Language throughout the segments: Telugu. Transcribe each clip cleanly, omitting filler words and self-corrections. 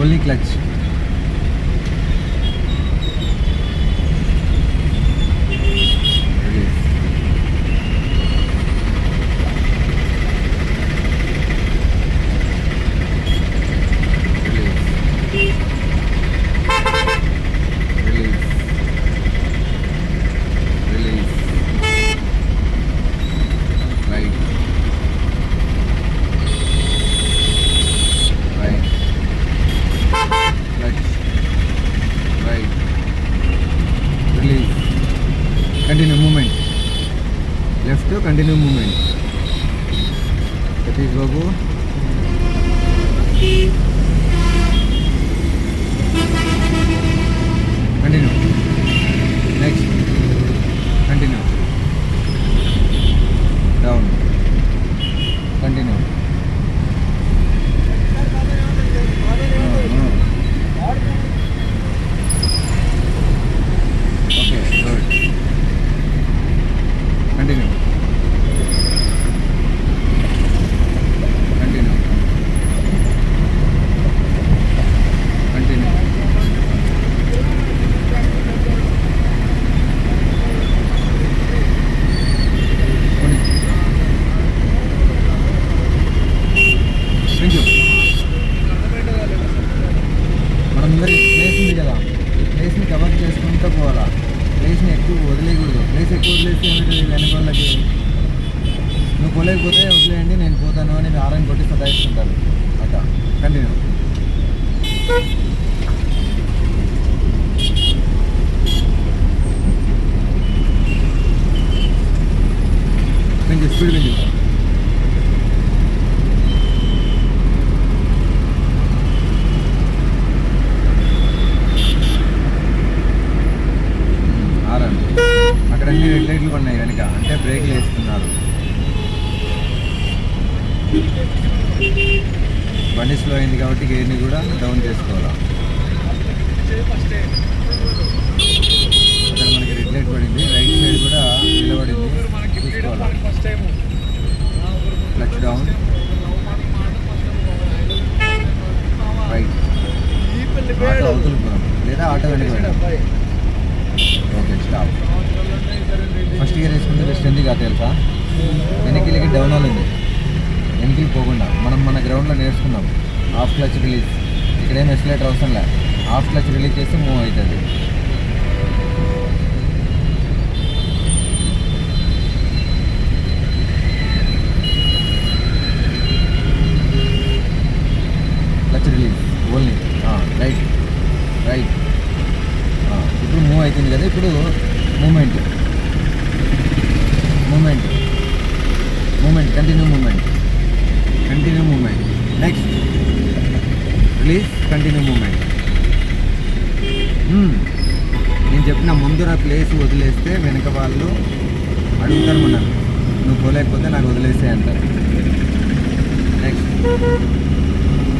Only clutch. Continue movement. Left to continue movement. Satish Babu. Continue. Next. Continue. Down. Continue. Okay, good. Continue. Continue. Continue. Thank you. మనం ముందర ప్లేస్ ఉంది కదా, ఈ ప్లేస్ని కవర్ చేసుకుంటూ పోవాలా. ప్లేస్ని ఎక్కువ వదిలేయకూడదు. ప్లేస్ ఎక్కువ వదిలేస్తే ఏమిటి వెనక వాళ్ళకి నువ్వు పోలేకపోతే వదిలేయండి నేను పోతాను అని ఆరం కొట్టి సదాయిస్తుంటారు అట్లా. కంటిన్యూ. పెంచు, స్పీడ్ పెంచు. అక్కడ అన్ని రెడ్ లైట్లు ఉన్నాయి వెనక, అంటే బ్రేక్లు వేస్తున్నారు. బండి స్లో అయింది కాబట్టి గేర్ని కూడా డౌన్ చేసుకోవాలా. అక్కడ మనకి రెడ్ లైట్ పడింది, రైట్ సైడ్ కూడా నిలబడింది, చూసుకోవాలా. Clutch down, right. ఆటో అవతలపురం లేదా ఆటో వెనక వెళ్ళడం. Okay, stop. ఫస్ట్ గేర్ వేసుకుంటే బెస్ట్ ఎందుకు కాదు తెలుసా, వెనక్కి డౌన్ ఉంది, వెనక్కి పోకుండా మనం మన గ్రౌండ్లో నేర్చుకున్నాం. హాఫ్ క్లచ్ రిలీజ్, ఇక్కడేం ఎక్సిలేటర్ అవసరం లే, హాఫ్ క్లచ్ రిలీజ్ చేస్తే మూవ్ అవుతుంది. Clutch release only. Right right. ఇప్పుడు మూవ్ అవుతుంది కదా, ఇప్పుడు moment moment moment continue moment continue moment. Next release, continue moment. నేను చెప్పిన ముందర ప్లేస్ వదిలేస్తే వెనక వాళ్ళు అడుగుతారు మనల్ని, నువ్వు పోలేకపోతే నాకు వదిలేస్తే అంటారు. నెక్స్ట్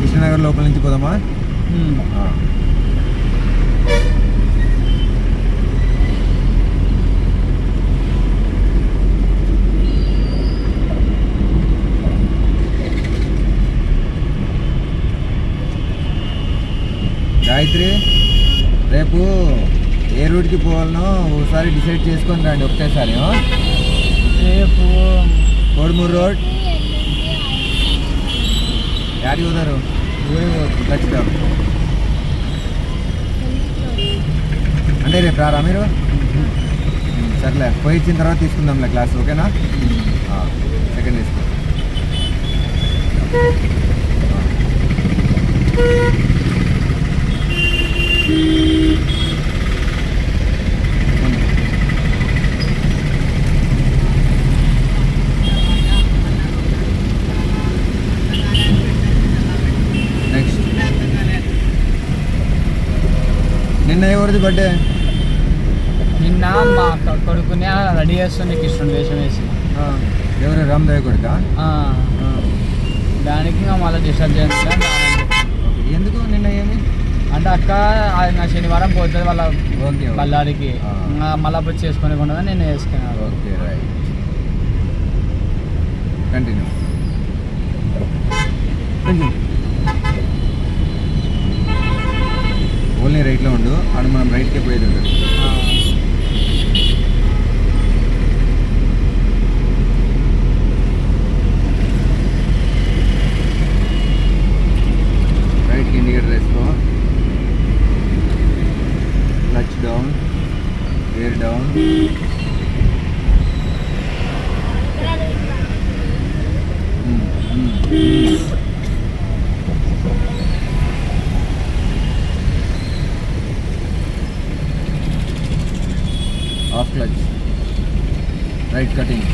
కృష్ణనగర్ లోపల నుంచి పోదామా? గాయత్రి, రేపు ఏ రూట్కి పోవాలనో ఒకసారి డిసైడ్ చేసుకొని రండి ఒకటేసారి. రేపు కోడుమూరు రోడ్ యాడి పోతారు? ఖచ్చితంగా. అంటే రేపు రారా మీరు? సర్లే, పోయి ఇచ్చిన తర్వాత తీసుకుందాంలే క్లాస్, ఓకేనా? సెకండ్ తీసుకో. నెక్స్ట్ నిన్న ఎవరిది బర్త్డే? నిన్న మా కొడుకునే రెడీ చేస్తుంది కృష్ణుడు వేషం వేసి. ఎవరు? రామదేవి కొడుకా? దానికి మళ్ళీ డిస్టర్బ్ చేయాలి. ఎందుకు? నిన్న ఏమి అంటే అక్క నా శనివారం పోతుంది వాళ్ళ బళ్ళారికి, మళ్ళీ అప్పుడు చేసుకునే ఉండగా నేను వేసుకున్నాను. Okay, right. కంటిన్యూ. అక్కడ మనం రైట్కే పోయేది ఉంటుంది. రైట్కి ఇండికేటర్ వేసుకో. Clutch down, gear down. Half clutch, right cutting,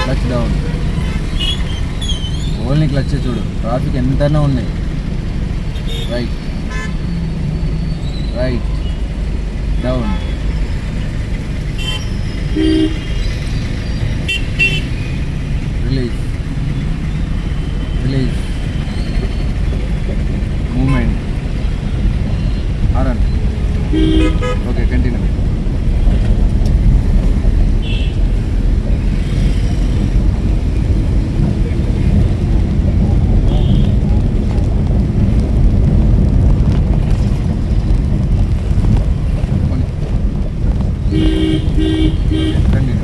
clutch down. Only clutch చూడు, ట్రాఫిక్ ఎంతైనా ఉన్నాయి. Right, right, down, release, release, moment, horn. Okay, continue.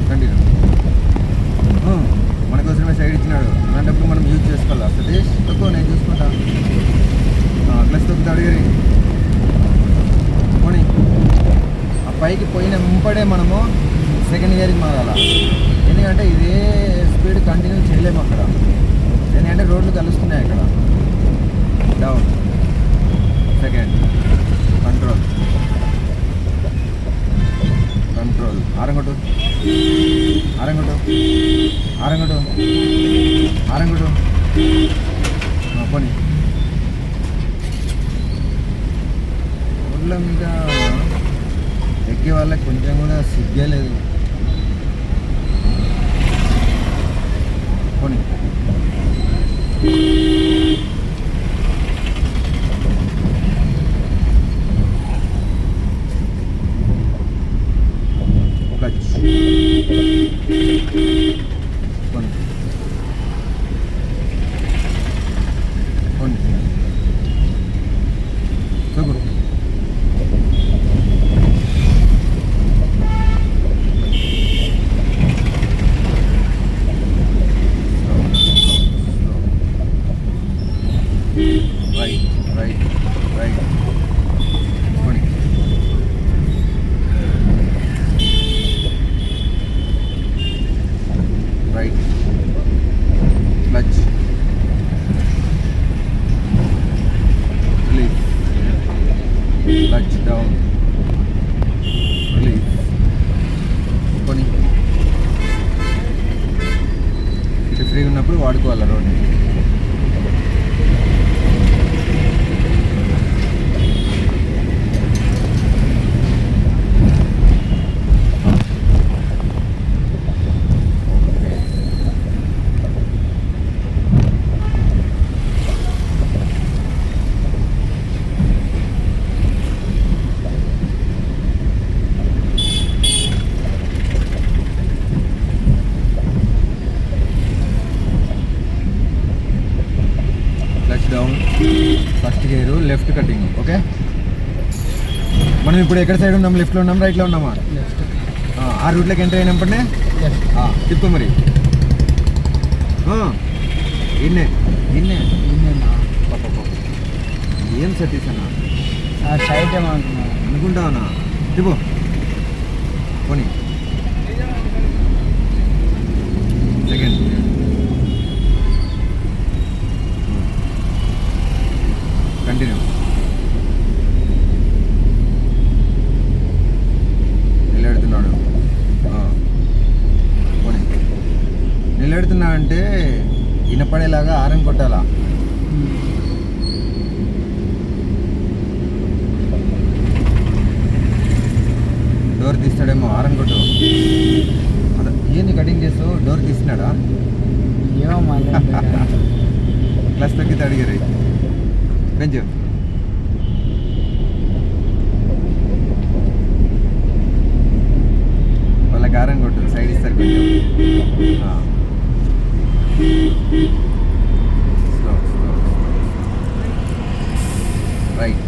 Continue. మనకోసమే సైడ్ ఇచ్చినాడు, అలాంటప్పుడు మనం యూజ్ చేసుకోవాలి. సతీష్ తక్కువ, నేను చూసుకుంటా. ప్లస్ తొక్కుతా అడిగారి పోనీ. ఆ పైకి పోయిన ముంపడే మనము సెకండ్ గేర్కి మారాలా, ఎందుకంటే ఇదే స్పీడ్ కంటిన్యూ చేయలేము అక్కడ, ఎందుకంటే రోడ్లు కలుస్తున్నాయి అక్కడ. డౌన్, సెకండ్, కంట్రోల్, కంట్రోల్, ఆరంగొట్టు, ఆరంగొట్టు, ఆరంగొట్టు, ఆరంగొట్టు. పోనీ. రోడ్ల మీద ఎక్కే వాళ్ళకి కొంచెం కూడా సిగ్గే లేదు. పోనీ. క్లచ్, పోనీ, పోనీ, తగ్గు. రైట్, రైట్, రైట్, పోనీ. Right, clutch, release, clutch down, release, పోనీ. ఇటు ఫ్రీగా ఉన్నప్పుడు వాడుకోవాలి రోడ్ని. Down, first gear, left cutting. Okay, మనం ఇప్పుడు ఎక్కడ సైడ్ ఉన్నాం? లెఫ్ట్లో ఉన్నాం, రైట్లో ఉన్నామా? లెఫ్ట్. ఆ రూట్లోకి ఎంటర్ అయినప్పుడే తిప్పు మరి. ఇన్నే ఇన్నే ఏం సతీష్ అన్న, సైట్ ఏమనుకున్నాను అనుకుంటావన్నా? తిప్పు, పోనీ. Second, continue. నిలబెడుతున్నాడు, పోనీ. నిలబెడుతున్నా అంటే వినపడేలాగా ఆరం కొట్టాలా. డోర్ తీస్తాడేమో, ఆరం కొట్టు. అదే ఏంది కటింగ్ చేస్తావు? డోర్ తీస్తున్నాడా? ఏమో క్లాస్ తగ్గితే అడిగారు. పెంచు. వాళ్ళకి ఆరం కొట్టు, సైడ్ ఇస్తారు కొంచెం. Slow slow, right,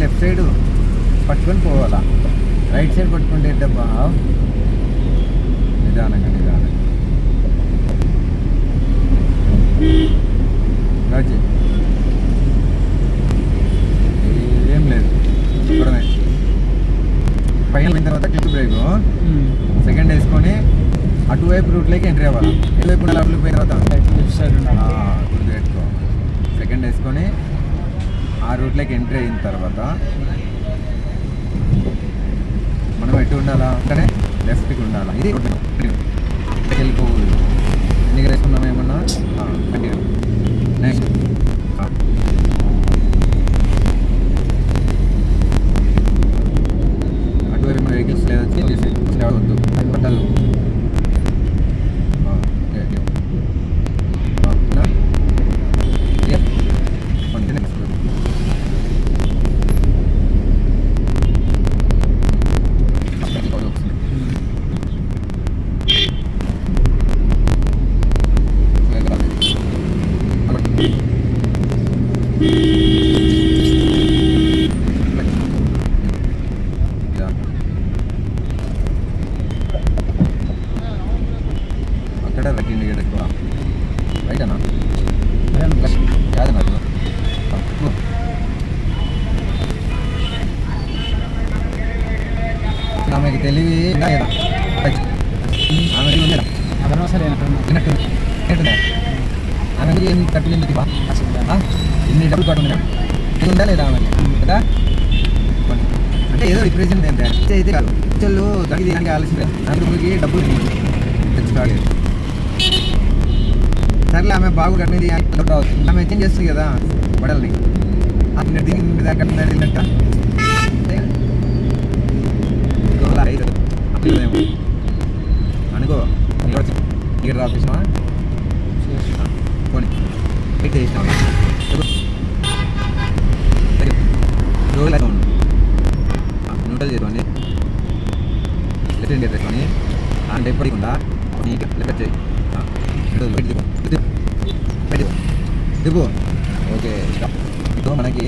left side పట్టుకొని పోవాలా, రైట్ సైడ్ పట్టుకుంటే ఏంటబ్బా. నిదానంగా నిదానంగా రాజీ, ఏం లేదు చూడమే. పైన పోయిన తర్వాత క్లిక్ బ్రేక్ సెకండ్ వేసుకొని అటువైపు రూట్లోకి ఎంట్రీ అవ్వాలి. ఎటువైపు లోపలికి పోయిన తర్వాత లెఫ్ట్ సైడ్ గుర్తుపెట్టుకో. సెకండ్ వేసుకొని ఆ రూట్లోకి ఎంట్రీ అయిన తర్వాత మనం ఎటు ఉండాలా అంటే లెఫ్ట్కి ఉండాలా. ఇది వెళ్ళిపోకూడదు. ఎన్ని వేసుకున్నాం ఏమన్నా కంటిన్యూ. నెక్స్ట్ అటువైపు ఏమైనా వెహికల్స్ లేదా వద్దు పట్టాలు. అక్కడ రైట్ ఇండికేట్ ఎక్కువ రైట్ అన్నా యాదన్నా ఆమెకి తెలివి ఆమెకి ఉందా అదనో సరే ఆమె ఏం కట్టులేదు ఎన్ని డబ్బులు కట్టుందా ఇది ఉందా లేదా ఆమె కదా. అంటే ఏదో రిప్రజెంట్ ఏంటంటే అయితే కాదు చెల్లు తగ్గి తీయడానికి ఆలోచన అందుకు డబ్బులు తెచ్చుకోవాలి. సర్లే ఆమె బాగు కట్టినది రావచ్చు. ఆమె చేంజ్ చేస్తుంది కదా బడల్ని దీని దాకా కట్టినట్టు అనుకో. ఇక్కడ రాపిస్తామా పోనీ వెయిట్ చేసినాం రోజులు అయితే ఉండు న్యూట్రల్ చేసుకోండి. లెఫ్ట్ ఇండియా చేసుకొని అంటే ఎప్పటికుండా లెఫ్ట్ చేయి దిగు. ఓకే ఇప్పుడు మనకి